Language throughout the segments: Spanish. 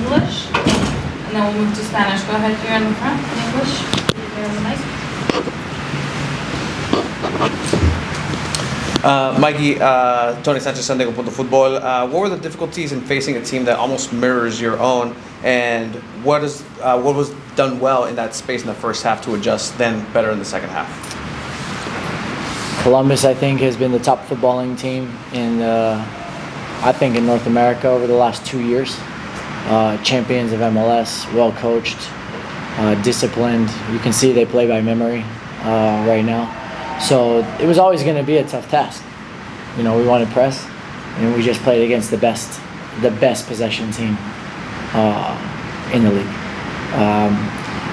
English, and then we'll move to Spanish. Go ahead here in the front in English. Very nice. Mikey, Tony Sanchez, San Diego Punto Football. What were the difficulties in facing a team that almost mirrors your own, and what was done well in that space in the first half to adjust then better in the second half? Columbus, I think, has been the top footballing team in North America over the last 2 years. Champions of MLS, well coached, disciplined. You can see they play by memory right now. So it was always going to be a tough task. We wanted to press, and we just played against the best possession team in the league.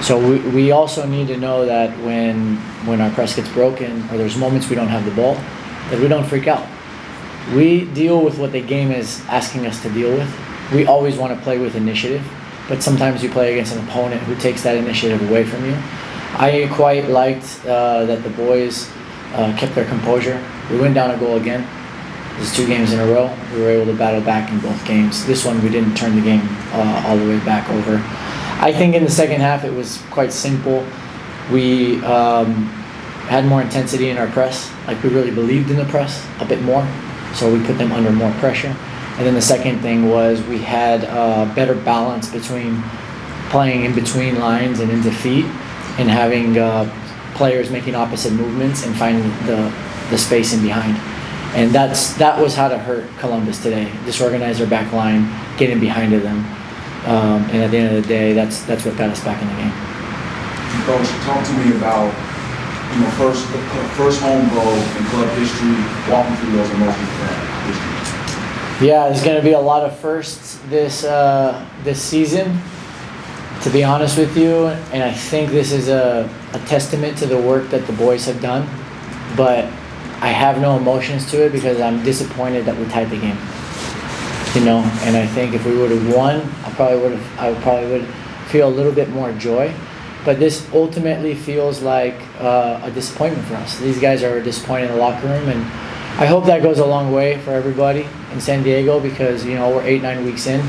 So we also need to know that when our press gets broken or there's moments we don't have the ball, that we don't freak out. We deal with what the game is asking us to deal with. We always want to play with initiative, but sometimes you play against an opponent who takes that initiative away from you. I quite liked that the boys kept their composure. We went down a goal again. There's 2 games in a row. We were able to battle back in both games. This one, we didn't turn the game all the way back over. I think in the second half, it was quite simple. We had more intensity in our press. Like, we really believed in the press a bit more, so we put them under more pressure. And then the second thing was we had better balance between playing in between lines and into feet, and having players making opposite movements and finding the space in behind. And that was how to hurt Columbus today. Disorganize their back line, get in behind of them. And at the end of the day, that's what got us back in the game. Coach, talk to me about first home goal in club history. Walk me through those emotions of that history. Yeah, there's going to be a lot of firsts this season, to be honest with you. And I think this is a testament to the work that the boys have done. But I have no emotions to it because I'm disappointed that we tied the game. And I think if we would have won, I probably would feel a little bit more joy. But this ultimately feels like a disappointment for us. These guys are disappointed in the locker room, and I hope that goes a long way for everybody in San Diego because we're 8-9 weeks in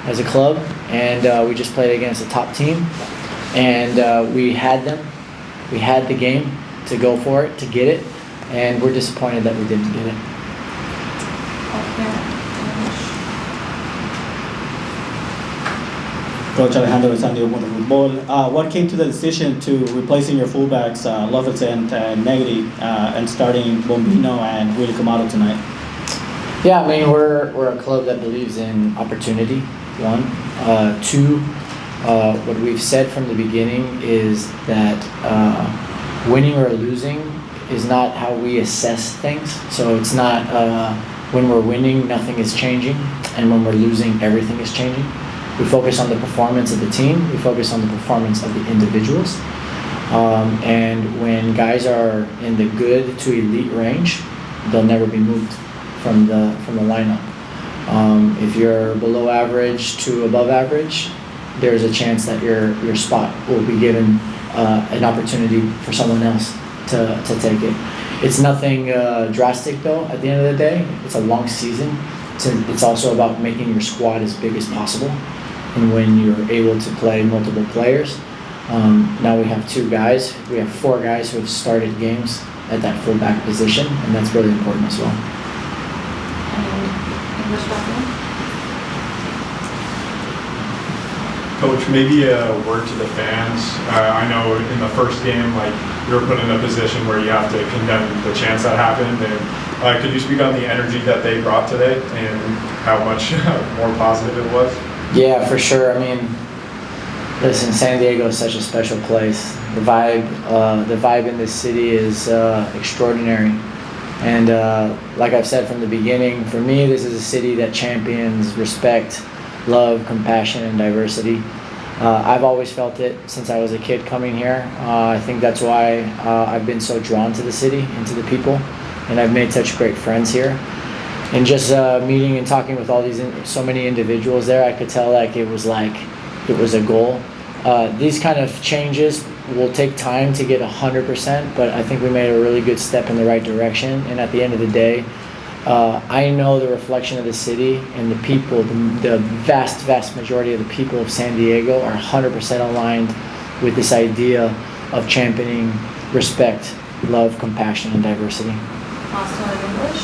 as a club, and we just played against a top team, and we had them. We had the game to go for it, to get it, and we're disappointed that we didn't get it. Coach Alejandro de San Diego Punto Football. What came to the decision to replacing your fullbacks, Loveton and Negri, and starting Bombino and Willy Camado tonight? Yeah, I mean, we're a club that believes in opportunity, 1. 2, what we've said from the beginning is that winning or losing is not how we assess things. So it's not when we're winning, nothing is changing, and when we're losing, everything is changing. We focus on the performance of the team. We focus on the performance of the individuals. And when guys are in the good to elite range, they'll never be moved from the lineup. If you're below average to above average, there's a chance that your spot will be given an opportunity for someone else to take it. It's nothing drastic though. At the end of the day, it's a long season. It's also about making your squad as big as possible. And when you're able to play multiple players, now we have 2 guys. We have 4 guys who have started games at that fullback position, and that's really important as well. Coach, maybe a word to the fans. I know in the first game, you were put in a position where you have to condemn the chance that happened. And could you speak on the energy that they brought today and how much more positive it was? Yeah, for sure. I mean, listen, San Diego is such a special place. The vibe in this city is extraordinary. And like I've said from the beginning, for me, this is a city that champions respect, love, compassion, and diversity. I've always felt it since I was a kid coming here. I think that's why I've been so drawn to the city and to the people, and I've made such great friends here. And just meeting and talking with so many individuals there, I could tell it was a goal. These kind of changes will take time to get 100%, but I think we made a really good step in the right direction. And at the end of the day, I know the reflection of the city and the people, the vast majority of the people of San Diego are 100% aligned with this idea of championing respect, love, compassion, and diversity. Also in English.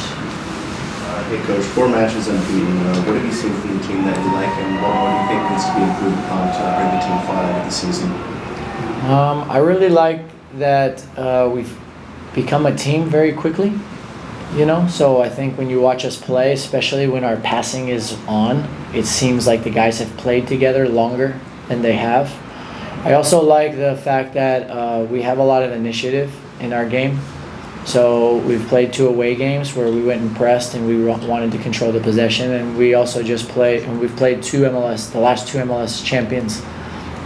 Hey coach, 4 matches unbeaten. What have you seen from the team that you like, and what do you think needs to be improved upon to bring the team farther with the season? I really like that we've become a team very quickly. So I think when you watch us play, especially when our passing is on, it seems like the guys have played together longer than they have. I also like the fact that we have a lot of initiative in our game. So we've played 2 away games where we went and pressed and we wanted to control the possession, and we also just played, and we've played the last two MLS champions,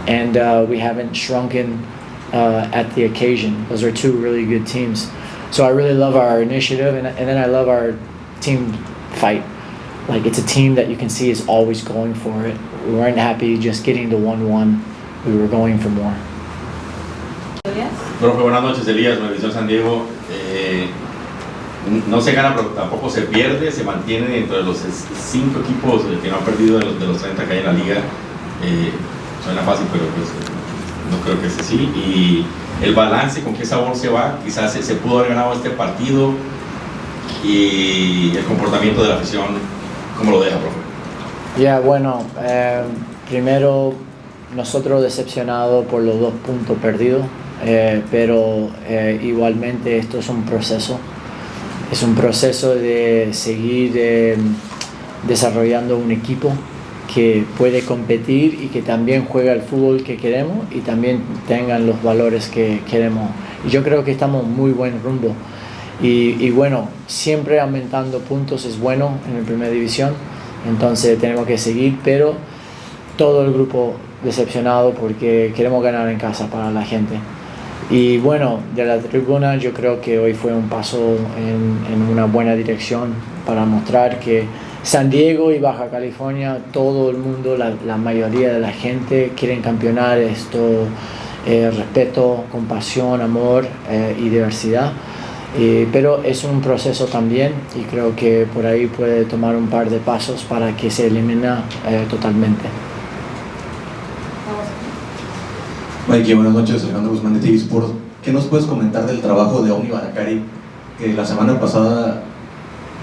and we haven't shrunken at the occasion. Those are 2 really good teams. So I really love our initiative, and then I love our team fight. Like, it's a team that you can see is always going for it. We weren't happy just getting to 1-1. We were going for more. Yes. Profe, buenas noches, Elías, Televisión San Diego. No se gana, pero tampoco se pierde, se mantiene dentro de los 5 equipos que no han perdido de los 30 que hay en la liga. Suena fácil, pero pues no creo que sea así. Y el balance, con qué sabor se va, quizás se pudo haber ganado este partido, y el comportamiento de la afición, ¿cómo lo deja, profe? Bueno, primero nosotros decepcionados por los 2 puntos perdidos, pero igualmente esto es un proceso de seguir desarrollando un equipo que puede competir y que también juega el fútbol que queremos y también tengan los valores que queremos. Y yo creo que estamos en muy buen rumbo. Y bueno, siempre aumentando puntos es bueno en la primera división, entonces tenemos que seguir, pero todo el grupo decepcionado porque queremos ganar en casa para la gente. Y bueno, de la tribuna yo creo que hoy fue un paso en una buena dirección para mostrar que San Diego y Baja California, todo el mundo, la mayoría de la gente quieren campeonar esto, respeto, compasión, amor y diversidad. Pero es un proceso también, y creo que por ahí puede tomar un par de pasos para que se elimine totalmente. Mikey, buenas noches, Alejandro Guzmán de TV Sport. ¿Qué nos puedes comentar del trabajo de Omni Baracari, que la semana pasada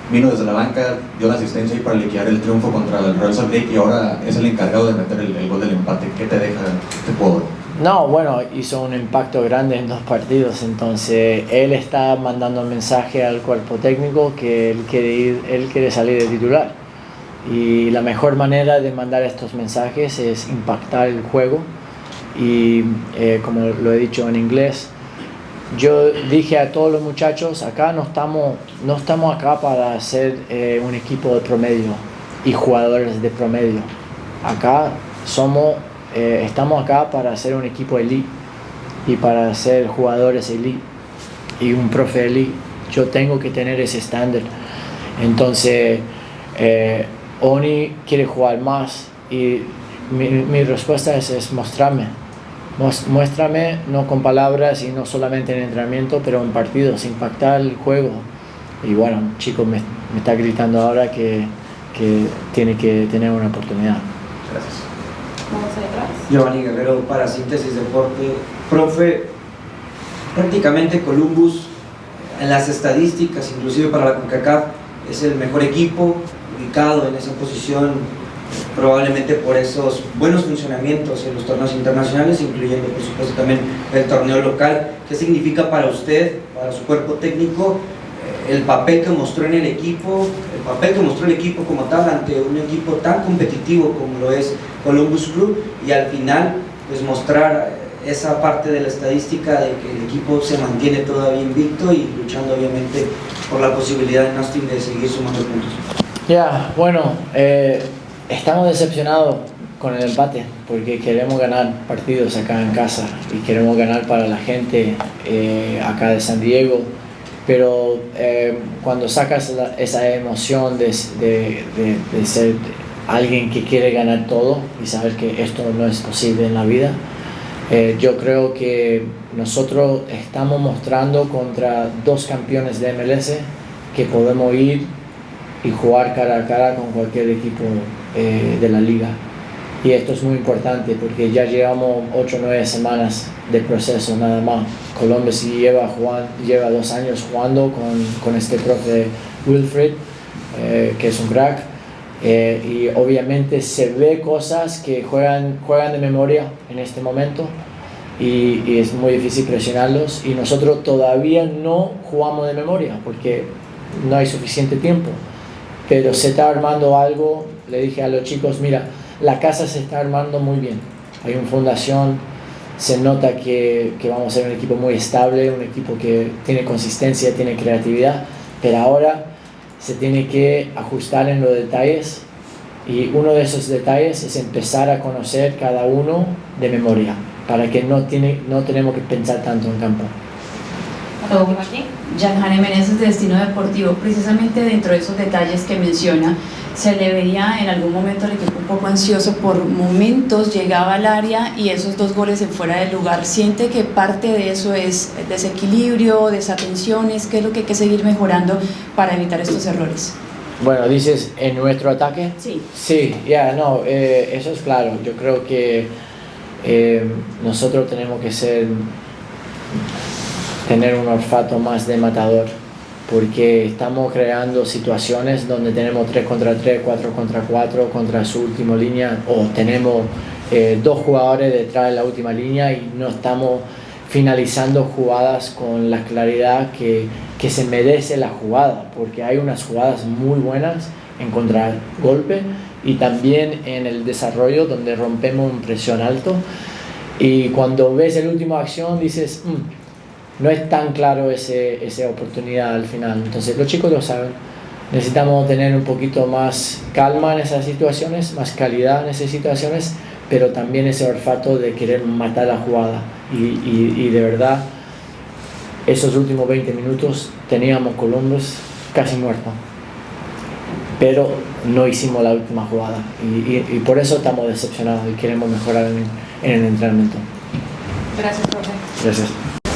vino desde la banca, dio la asistencia para liquidar el triunfo contra el Real Salt Lake y ahora es el encargado de meter el gol del empate? ¿Qué te deja este jugador? No, bueno, hizo un impacto grande en 2 partidos, entonces él está mandando un mensaje al cuerpo técnico que él quiere salir de titular, y la mejor manera de mandar estos mensajes es impactar el juego. Y como lo he dicho en inglés, yo dije a todos los muchachos, acá no estamos acá para ser un equipo de promedio y jugadores de promedio. Acá estamos acá para ser un equipo elite y para ser jugadores elite y un profe elite. Yo tengo que tener ese estándar. Entonces Oni quiere jugar más, y mi respuesta es mostrarme. Muéstrame, no con palabras y no solamente en entrenamiento, pero en partidos, impactar el juego. Y bueno, chico me está gritando ahora que tiene que tener una oportunidad. Gracias. Vamos atrás. Giovanni Guerrero para Síntesis Deporte. Profe, prácticamente Columbus en las estadísticas, inclusive para la CONCACAF, es el mejor equipo ubicado en esa posición, probablemente por esos buenos funcionamientos en los torneos internacionales, incluyendo por supuesto también el torneo local. ¿Qué significa para usted, para su cuerpo técnico, el papel que mostró en el equipo, como tal ante un equipo tan competitivo como lo es Columbus Crew, y al final pues mostrar esa parte de la estadística de que el equipo se mantiene todavía invicto y luchando obviamente por la posibilidad en Austin de seguir sumando puntos? Bueno, estamos decepcionados con el empate porque queremos ganar partidos acá en casa y queremos ganar para la gente acá de San Diego, pero cuando sacas esa emoción de ser alguien que quiere ganar todo y saber que esto no es posible en la vida, yo creo que nosotros estamos mostrando contra 2 campeones de MLS que podemos ir y jugar cara a cara con cualquier equipo de la liga. Y esto es muy importante porque ya llevamos 8 o 9 semanas de proceso nada más. Colombia sí lleva 2 años jugando con este profe Wilfred, que es un crack. Y obviamente se ve cosas que juegan de memoria en este momento y es muy difícil presionarlos. Y nosotros todavía no jugamos de memoria porque no hay suficiente tiempo. Pero se está armando algo. Le dije a los chicos, mira, la casa se está armando muy bien. Hay una fundación, se nota que vamos a ser un equipo muy estable, un equipo que tiene consistencia, tiene creatividad, pero ahora se tiene que ajustar en los detalles y uno de esos detalles es empezar a conocer cada uno de memoria para que no tenemos que pensar tanto en campo. Gianjane Meneses de Destino Deportivo, precisamente dentro de esos detalles que menciona, se le veía en algún momento al equipo un poco ansioso, por momentos llegaba al área y esos 2 goles en fuera del lugar. ¿Siente que parte de eso es desequilibrio, desatenciones? ¿Qué es lo que hay que seguir mejorando para evitar estos errores? Bueno, dices, ¿en nuestro ataque? Sí. Sí, eso es claro. Yo creo que nosotros tenemos que tener un olfato más de matador, porque estamos creando situaciones donde tenemos 3 contra 3, 4 contra 4 contra su última línea, o tenemos 2 jugadores detrás de la última línea y no estamos finalizando jugadas con la claridad que se merece la jugada, porque hay unas jugadas muy buenas en contragolpe y también en el desarrollo donde rompemos un presión alto, y cuando ves la última acción dices, no es tan claro esa oportunidad al final. Entonces los chicos lo saben, necesitamos tener un poquito más calma en esas situaciones, más calidad en esas situaciones, pero también ese olfato de querer matar la jugada y de verdad esos últimos 20 minutos teníamos Columbus casi muerto, pero no hicimos la última jugada y por eso estamos decepcionados y queremos mejorar en el entrenamiento. Gracias, profe. Gracias.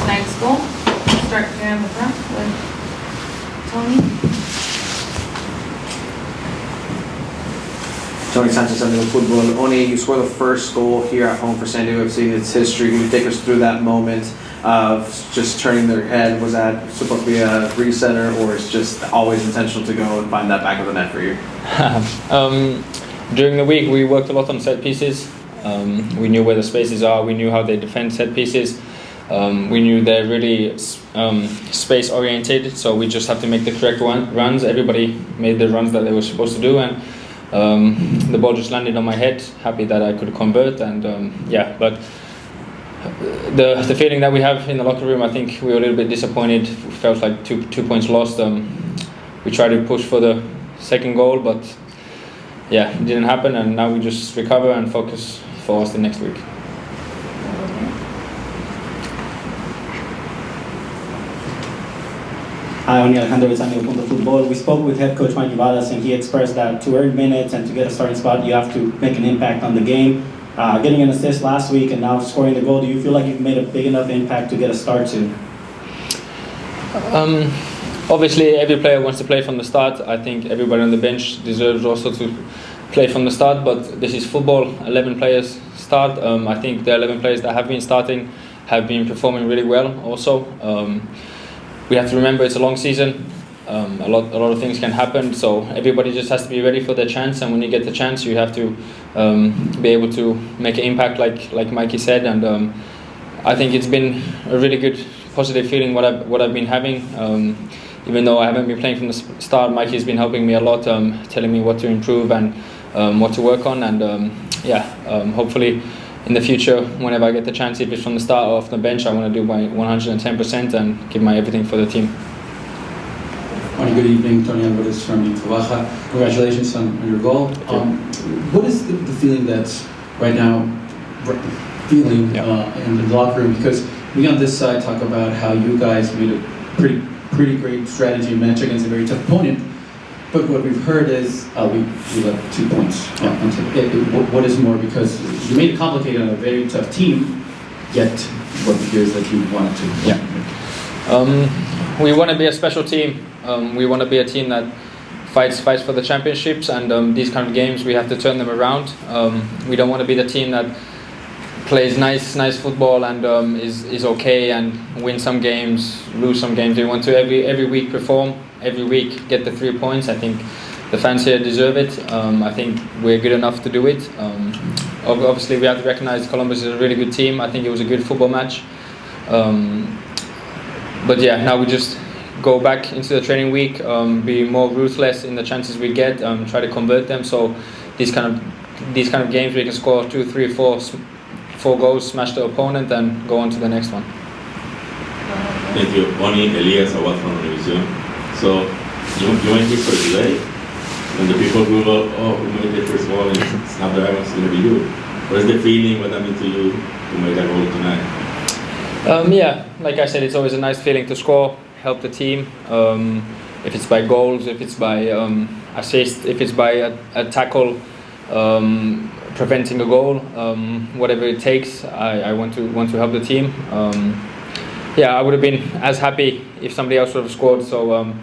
Tonight's goal. Start here in the front with Tony. Tony Sanchez, San Diego Football. Oni, you scored the first goal here at home for San Diego FC in its history. Can you take us through that moment of just turning their head? Was that supposed to be a recenter, or is just always intentional to go and find that back of the net for you? During the week, we worked a lot on set pieces. We knew where the spaces are. We knew how they defend set pieces. We knew they're really space oriented, so we just have to make the correct runs. Everybody made the runs that they were supposed to do, and the ball just landed on my head. Happy that I could convert, and but the feeling that we have in the locker room, I think we were a little bit disappointed. We felt like two points lost. We tried to push for the second goal, but it didn't happen, and now we just recover and focus for us the next week. Hi, I'm Alejandro with San Diego Football. We spoke with head coach Mikey Vadas, and he expressed that to earn minutes and to get a starting spot, you have to make an impact on the game. Getting an assist last week and now scoring the goal, do you feel like you've made a big enough impact to get a start to? Obviously, every player wants to play from the start. I think everybody on the bench deserves also to play from the start, but this is football. 11 players start. I think the 11 players that have been starting have been performing really well also. We have to remember it's a long season. A lot of things can happen, so everybody just has to be ready for their chance, and when you get the chance you have to be able to make an impact like Mikey said, and I think it's been a really good positive feeling what I've been having. Even though I haven't been playing from the start, Mikey's been helping me a lot, telling me what to improve and what to work on, and hopefully in the future, whenever I get the chance, if it's from the start or off the bench, I want to do my 110% and give my everything for the team. Good evening, Tony Alvarez from Infobaja. Congratulations on your goal. What is the feeling that's right now in the locker room? Because we on this side talk about how you guys made a pretty great strategy match against a very tough opponent, but what we've heard is we left 2 points. What is more, because you made it complicated on a very tough team, yet what we hear is that you wanted to. We want to be a special team. We want to be a team that fights for the championships, and these kind of games we have to turn them around. We don't want to be the team that plays nice football and is okay and win some games, lose some games. We want to every week perform, every week get the 3 points. I think the fans here deserve it. I think we're good enough to do it. Obviously we have to recognize Columbus is a really good team. I think it was a good football match. But yeah, now we just go back into the training week, be more ruthless in the chances we get, try to convert them. So these kind of games we can score 2, 3, 4 goals, smash the opponent, and go on to the next one. Thank you. Oni Elias Awad from Univision. So you made history today. When the people grew up, oh, who made the first goal in Snapdragon, it's going to be you. What is the feeling, what that means to you to make that goal tonight? Yeah, like I said, it's always a nice feeling to score, help the team. If it's by goals, if it's by assist, if it's by a tackle, preventing a goal, whatever it takes, I want to help the team. Yeah, I would have been as happy if somebody else would have scored. So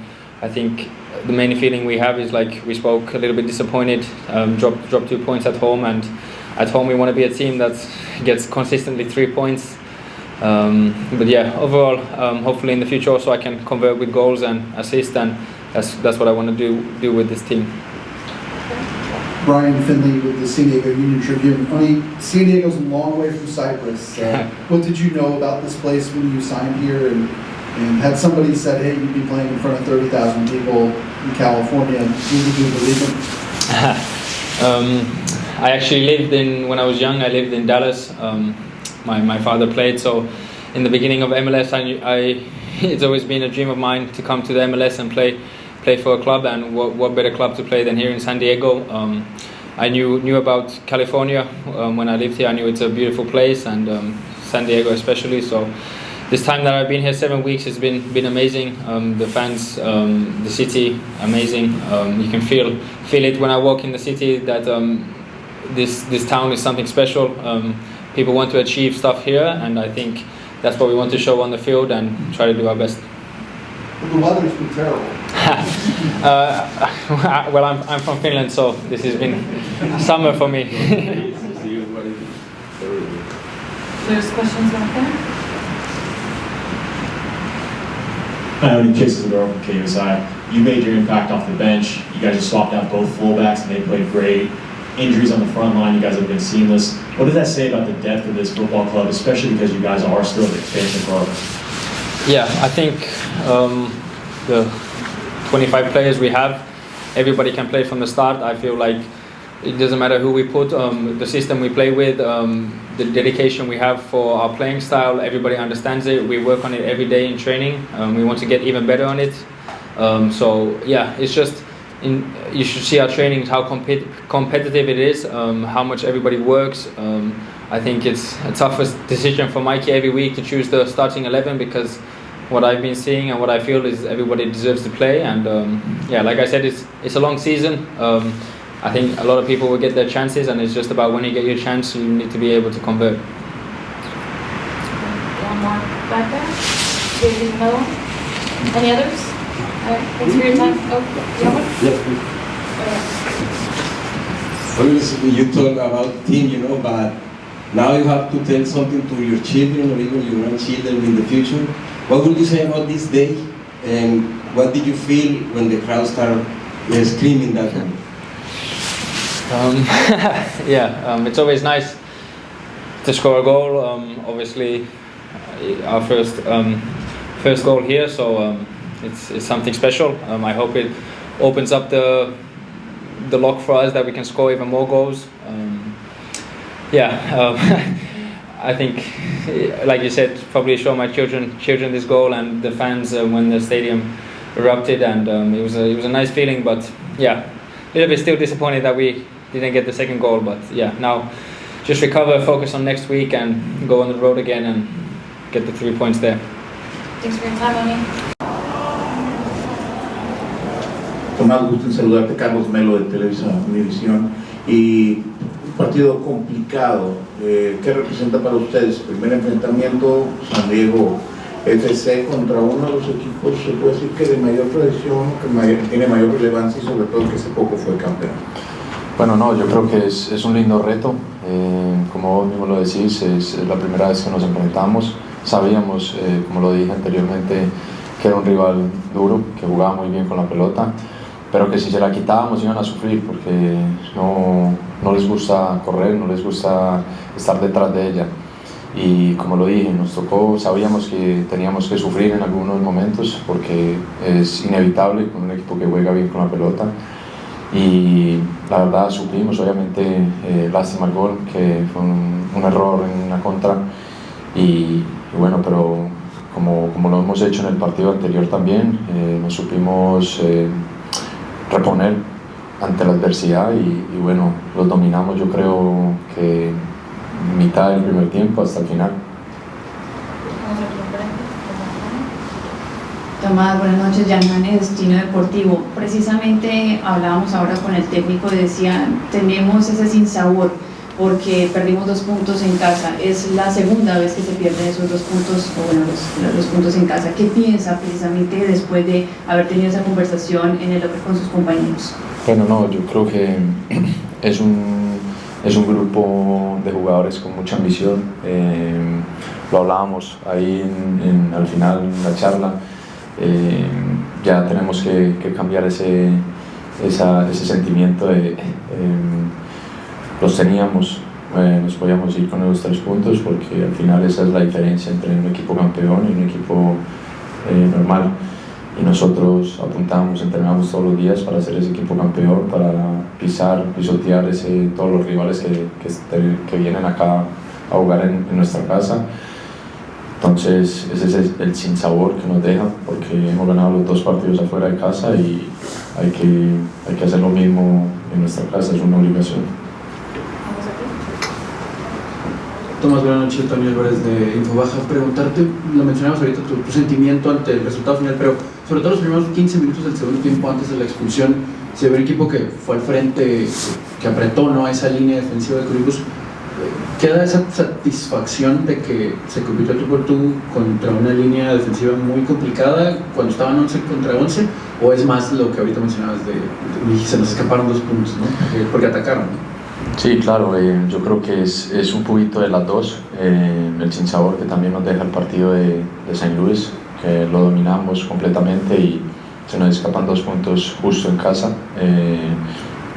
I think the main feeling we have is, like we spoke, a little bit disappointed. Dropped 2 points at home, and at home we want to be a team that gets consistently 3 points. But yeah, overall, hopefully in the future also I can convert with goals and assist, and that's what I want to do with this team. Brian Finley with the San Diego Union Tribune. San Diego's a long way from Cyprus. What did you know about this place when you signed here? And had somebody said, hey, you'd be playing in front of 30,000 people in California, would you believe them? I actually when I was young, I lived in Dallas. My father played, so in the beginning of MLS, it's always been a dream of mine to come to the MLS and play for a club, and what better club to play than here in San Diego. I knew about California when I lived here. I knew it's a beautiful place, and San Diego especially. So this time that I've been here 7 weeks has been amazing. The fans, the city, amazing. You can feel it when I walk in the city that this town is something special. People want to achieve stuff here, and I think that's what we want to show on the field and try to do our best. Well, the weather's been terrible. Well, I'm from Finland, so this has been summer for me. There's questions back there? Hi, I'm Kixes from KUSI. You made your impact off the bench. You guys just swapped out both fullbacks and they played great. Injuries on the front line, you guys have been seamless. What does that say about the depth of this football club, especially because you guys are still an expansion club? Yeah, I think the 25 players we have, everybody can play from the start. I feel like it doesn't matter who we put, the system we play with, the dedication we have for our playing style, everybody understands it. We work on it every day in training. We want to get even better on it. So yeah, it's just, you should see our training, how competitive it is, how much everybody works. I think it's a toughest decision for Mikey every week to choose the starting 11, because what I've been seeing and what I feel is everybody deserves to play. And yeah, like I said, it's a long season. I think a lot of people will get their chances, and it's just about when you get your chance, you need to be able to convert. One more back there. Maybe another one. Any others? All right, thanks for your time. Oh, you have one? Yes, obviously you talk about team, but now you have to tell something to your children or even your grandchildren in the future. What would you say about this day, and what did you feel when the crowd started screaming that one? Yeah, it's always nice to score a goal. Obviously, our first goal here, so it's something special. I hope it opens up the lock for us that we can score even more goals. I think, like you said, probably show my children this goal and the fans when the stadium erupted, and it was a nice feeling. But yeah, a little bit still disappointed that we didn't get the second goal. But yeah, now just recover, focus on next week, and go on the road again and get the 3 points there. Thanks for your time, Oni. Tomás, gusto en saludarte, Carlos Melo de Televisa Univisión. Y un partido complicado, ¿qué representa para ustedes? Primer enfrentamiento, San Diego FC contra uno de los equipos, se puede decir que de mayor tradición, que tiene mayor relevancia y sobre todo que hace poco fue campeón? Bueno, no, yo creo que es un lindo reto. Como vos mismo lo decís, es la primera vez que nos enfrentamos. Sabíamos, como lo dije anteriormente, que era un rival duro, que jugaba muy bien con la pelota, pero que si se la quitábamos iban a sufrir porque no les gusta correr, no les gusta estar detrás de ella. Y como lo dije, nos tocó, sabíamos que teníamos que sufrir en algunos momentos porque es inevitable con un equipo que juega bien con la pelota. Y la verdad supimos, obviamente, lástima el gol, que fue un error en una contra. Y bueno, pero como lo hemos hecho en el partido anterior también, nos supimos reponer ante la adversidad y bueno, los dominamos yo creo que mitad del primer tiempo hasta el final. Tomás, buenas noches, Yanane, Destino Deportivo. Precisamente hablábamos ahora con el técnico y decía, tenemos ese sinsabor porque perdimos 2 puntos en casa. Es la segunda vez que se pierden esos 2 puntos, o bueno, los puntos en casa. ¿Qué piensa precisamente después de haber tenido esa conversación en el locker con sus compañeros? Bueno, no, yo creo que es un grupo de jugadores con mucha ambición. Lo hablábamos ahí al final de la charla. Ya tenemos que cambiar ese sentimiento de los teníamos, nos podíamos ir con esos 3 puntos porque al final esa es la diferencia entre un equipo campeón y un equipo normal. Y nosotros apuntamos, entrenamos todos los días para ser ese equipo campeón, para pisotear todos los rivales que vienen acá a jugar en nuestra casa. Entonces ese es el sinsabor que nos deja porque hemos ganado los 2 partidos afuera de casa y hay que hacer lo mismo en nuestra casa, es una obligación. Tomás, buenas noches, Tony Álvarez de Infobaja. Preguntarte, lo mencionabas ahorita, tu sentimiento ante el resultado final, pero sobre todo los primeros 15 minutos del segundo tiempo antes de la expulsión, se ve un equipo que fue al frente, que apretó, ¿no?, esa línea defensiva de Columbus. ¿Queda esa satisfacción de que se compitió tú por tú contra una línea defensiva muy complicada cuando estaban 11 contra 11? ¿O es más lo que ahorita mencionabas se nos escaparon 2 puntos, ¿no? Porque atacaron, ¿no? Sí, claro, yo creo que es un poquito de las dos. El sinsabor que también nos deja el partido de St. Louis, que lo dominamos completamente y se nos escapan 2 puntos justo en casa.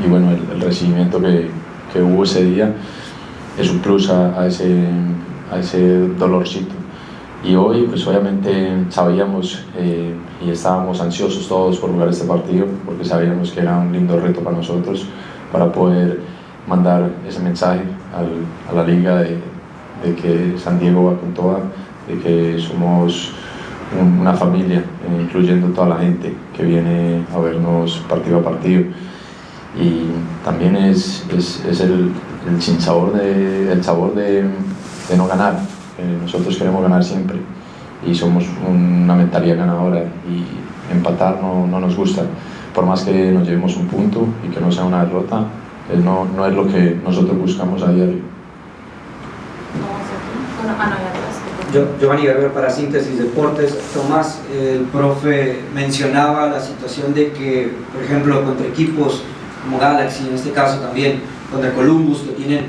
Y bueno, el recibimiento que hubo ese día es un plus a ese dolorcito. Y hoy, pues obviamente sabíamos y estábamos ansiosos todos por jugar este partido, porque sabíamos que era un lindo reto para nosotros, para poder mandar ese mensaje a la liga de que San Diego va con toda, de que somos una familia, incluyendo toda la gente que viene a vernos partido a partido. Y también es el sinsabor el sabor de no ganar. Nosotros queremos ganar siempre y somos una mentalidad ganadora y empatar no nos gusta. Por más que nos llevemos un punto y que no sea una derrota, no es lo que nosotros buscamos a diario. Giovanni Guerrero para Síntesis Deportes. Tomás, el profe mencionaba la situación de que, por ejemplo, contra equipos como Galaxy, en este caso también contra Columbus, que tienen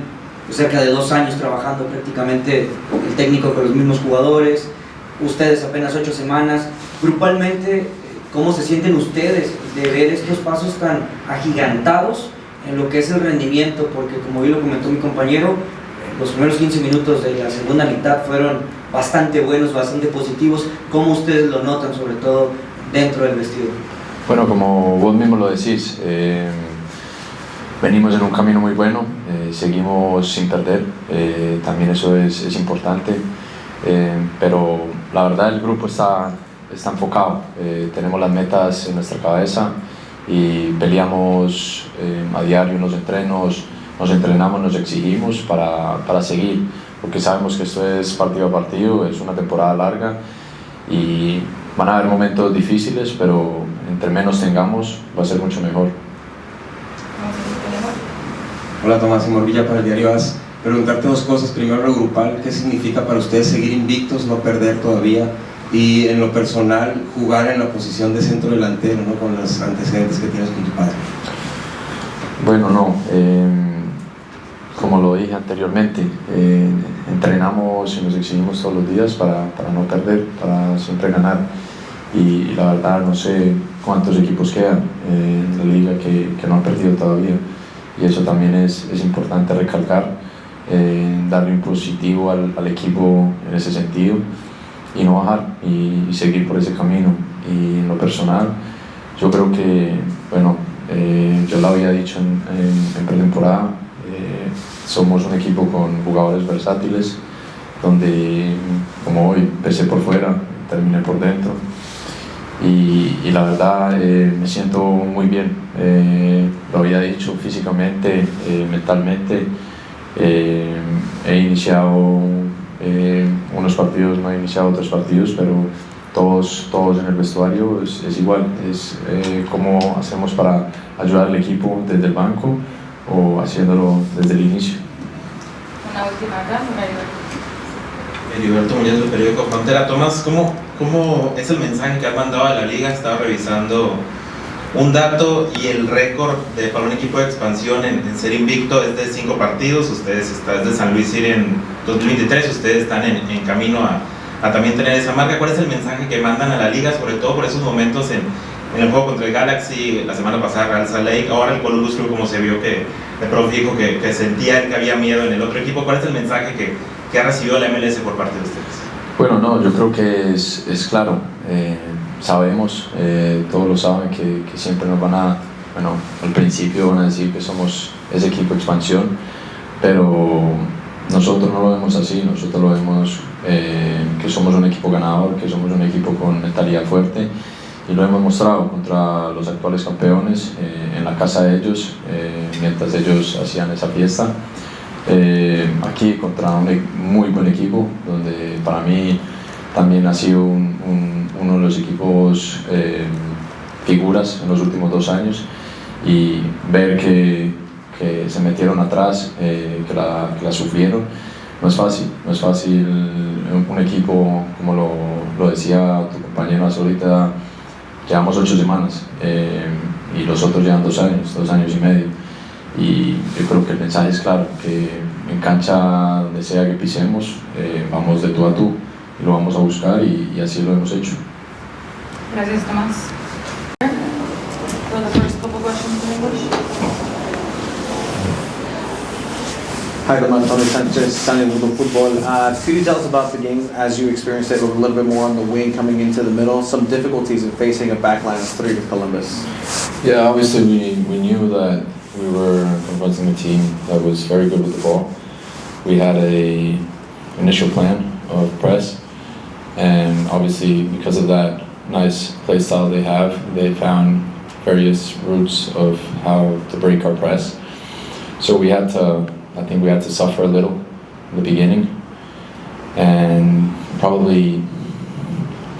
cerca de 2 años trabajando prácticamente el técnico con los mismos jugadores, ustedes apenas 8 semanas, grupalmente, ¿cómo se sienten ustedes de ver estos pasos tan agigantados en lo que es el rendimiento? Porque como bien lo comentó mi compañero, los primeros 15 minutos de la segunda mitad fueron bastante buenos, bastante positivos. ¿Cómo ustedes lo notan, sobre todo dentro del vestidor? Bueno, como vos mismo lo decís, venimos en un camino muy bueno, seguimos sin perder, también eso es importante, pero la verdad el grupo está enfocado, tenemos las metas en nuestra cabeza y peleamos a diario en los entrenos, nos entrenamos, nos exigimos para seguir, porque sabemos que esto es partido a partido, es una temporada larga y van a haber momentos difíciles, pero entre menos tengamos va a ser mucho mejor. Hola, Tomás Morvilla para el diario AS. Preguntarte 2 cosas. Primero, lo grupal, ¿qué significa para ustedes seguir invictos, no perder todavía? Y en lo personal, jugar en la posición de centro delantero, ¿no? Con los antecedentes que tienes con tu padre. Bueno, no. Como lo dije anteriormente, entrenamos y nos exigimos todos los días para no perder, para siempre ganar. Y la verdad no sé cuántos equipos quedan en la liga que no han perdido todavía. Y eso también es importante recalcar, darle un positivo al equipo en ese sentido y no bajar y seguir por ese camino. Y en lo personal, yo creo que, bueno, yo lo había dicho en pretemporada, somos un equipo con jugadores versátiles, donde como hoy empecé por fuera, terminé por dentro. Y la verdad me siento muy bien, lo había dicho, físicamente, mentalmente. He iniciado unos partidos, no he iniciado otros partidos, pero todos en el vestuario es igual, es cómo hacemos para ayudar al equipo desde el banco o haciéndolo desde el inicio. Una última acá, Heriberto Muñoz del periódico Frontera. Tomás, ¿cómo es el mensaje que has mandado a la liga? Estaba revisando un dato y el récord para un equipo de expansión en ser invicto es de 5 partidos. Ustedes están desde San Luis City en 2023, ustedes están en camino a también tener esa marca. ¿Cuál es el mensaje que mandan a la liga, sobre todo por esos momentos en el juego contra el Galaxy, la semana pasada Real Salt Lake, ahora el Columbus Crew, como se vio que el profe dijo que sentía que había miedo en el otro equipo? ¿Cuál es el mensaje que ha recibido la MLS por parte de ustedes? Bueno, no, yo creo que es claro. Sabemos, todos lo saben, que siempre nos van a, bueno, al principio van a decir que somos ese equipo de expansión, pero nosotros no lo vemos así. Nosotros lo vemos que somos un equipo ganador, que somos un equipo con mentalidad fuerte, y lo hemos mostrado contra los actuales campeones en la casa de ellos, mientras ellos hacían esa fiesta. Aquí contra un muy buen equipo, donde para mí también ha sido uno de los equipos figuras en los últimos 2 años, y ver que se metieron atrás, que la sufrieron, no es fácil. Un equipo, como lo decía tu compañero hace ahorita, llevamos 8 semanas y los otros llevan 2 años y medio. Y yo creo que el mensaje es claro, que en cancha donde sea que pisemos, vamos de tú a tú y lo vamos a buscar, y así lo hemos hecho. Gracias, Tomás. For the first couple questions in English. Hi, I'm Antonio Sanchez, San Diego Football. Could you tell us about the game as you experienced it, a little bit more on the wing coming into the middle, some difficulties in facing a backline of 3 with Columbus? Yeah, obviously we knew that we were confronting a team that was very good with the ball. We had a initial plan of press, and obviously because of that nice play style they found various routes of how to break our press. So I think we had to suffer a little in the beginning, and probably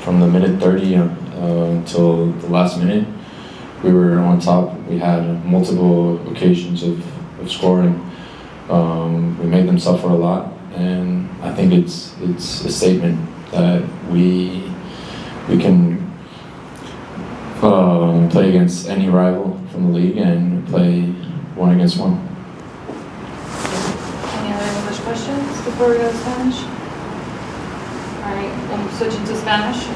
from the minute 30 until the last minute, we were on top. We had multiple occasions of scoring. We made them suffer a lot, and I think it's a statement that we can play against any rival from the league and play 1 against 1. Any other English questions before we go to Spanish? All right, we'll switch into Spanish.